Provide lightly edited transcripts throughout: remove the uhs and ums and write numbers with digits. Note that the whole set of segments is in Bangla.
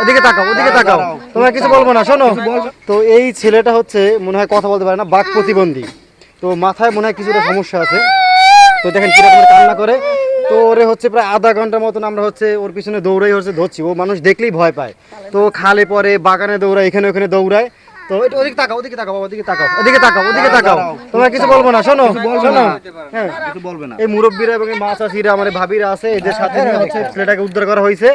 ওদিকে তাকাও, ওদিকে তাকাও। তোমরা কিছু বলবো না, শোনো। তো এই ছেলেটা হচ্ছে মনে হয় কথা বলতে পারে না, বাক প্রতিবন্ধী। তো মাথায় মনে হয় কিছুটা সমস্যা আছে। তো দেখেন কিরকম কান্না করে। তো ওরে হচ্ছে প্রায় আধা ঘন্টার মতন আমরা হচ্ছে ওর পিছনে দৌড়াই হচ্ছে ধরছি। ও মানুষ দেখলেই ভয় পায়। তো খালে পরে বাগানে দৌড়ায়, এখানে ওখানে দৌড়ায়। তো ওদিকে তাকাও, ওদিকে তাকাও বাবা, ওদিকে তাকাও, ওদিকে তাকাও, ওদিকে তাকাও। তোমরা কিছু বলবো না, শোনো শোনো। হ্যাঁ, কিছু বলবে না। এই মুরব্বীরা এবং এই মা চাষিরা আমার ভাবিরা আছে, এদের সাথে নিয়ে হচ্ছে ছেলেটাকে উদ্ধার করা হয়েছে।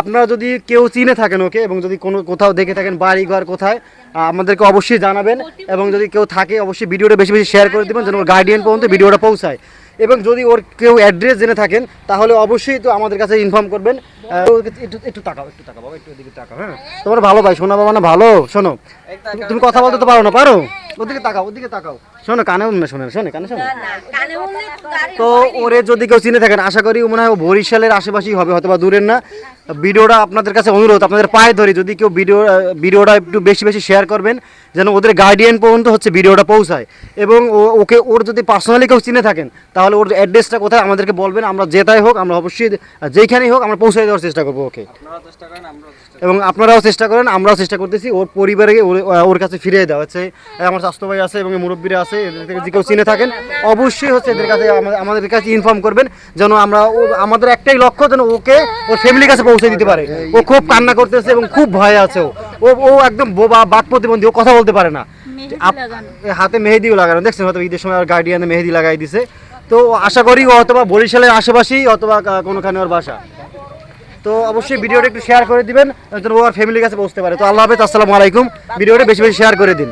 আপনারা যদি কেউ চিনে থাকেন ওকে এবং যদি কোনো কোথাও দেখে থাকেন বাড়ি ঘর কোথায়, আমাদেরকে অবশ্যই জানাবেন। এবং যদি কেউ থাকে অবশ্যই ভিডিওটা বেশি বেশি শেয়ার করে দেবেন যেন ওর গার্ডিয়ান পর্যন্ত ভিডিওটা পৌঁছায়। এবং যদি ওর কেউ অ্যাড্রেস জেনে থাকেন তাহলে অবশ্যই তো আমাদের কাছে ইনফর্ম করবেন। একটু একটু তাকাও, একটু তাকাও বাবা, একটু এদিকে তাকাও। হ্যাঁ, তোমার ভালো ভাই, শোনা বাবা না ভালো। শোনো, তুমি কথা বলতে তো পারো না, পারো? ওদিকে তাকাও, ওদিকে তাকাও। শোনো, কানে না, শোনে শোনে, কানে শোনে। তো ওরে যদি কেউ চিনে থাকেন, আশা করি মনে হয় ও বরিশালের আশেপাশেই হবে, হয়তো বা দূরের না। ভিডিওটা আপনাদের কাছে অনুরোধ, আপনাদের পায়ে ধরি যদি কেউ ভিডিওটা একটু বেশি বেশি শেয়ার করবেন যেন ওদের গার্ডিয়ান পর্যন্ত হচ্ছে ভিডিওটা পৌঁছায়। এবং ওকে ওর যদি পার্সোনালি কেউ চিনে থাকেন তাহলে ওর অ্যাড্রেসটা কোথায় আমাদেরকে বলবেন। আমরা যেটাই হোক, আমরা অবশ্যই যেইখানেই হোক আমরা পৌঁছে দেওয়ার চেষ্টা করবো ওকে। এবং আপনারাও চেষ্টা করেন, আমরাও চেষ্টা করতেছি ওর পরিবারে ওর কাছে ফিরিয়ে দেওয়া হচ্ছে। আমার স্বাস্থ্য ভাই আছে এবং মুরব্বীরা আছে, এদের থেকে যে কেউ চিনে থাকেন অবশ্যই হচ্ছে এদের কাছে আমাদের কাছে ইনফর্ম করবেন যেন আমরা আমাদের একটাই লক্ষ্য যেন ওকে ওর ফ্যামিলির কাছে পৌঁছে দিতে পারে। ও খুব কান্না করতেছে এবং খুব ভয়ে আছে। ও একদম বোবা, বাক প্রতিবন্ধী, ও কথা বলতে পারে না। হাতে মেহেদিও লাগানো, দেখছেন হয়তো ঈদের সময় গার্ডিয়ানে মেহেদি লাগাই দিছে। তো আশা করি ও অথবা বরিশালের আশেপাশেই অথবা কোনোখানে ওর বাসা। তো অবশ্যই ভিডিওটা একটু শেয়ার করে দিবেন যেন ও আর ফ্যামিলির কাছে পৌঁছতে পারে। তো আল্লাহ হাফেজ, আসসালামু আলাইকুম। ভিডিওটা বেশি বেশি শেয়ার করে দিন।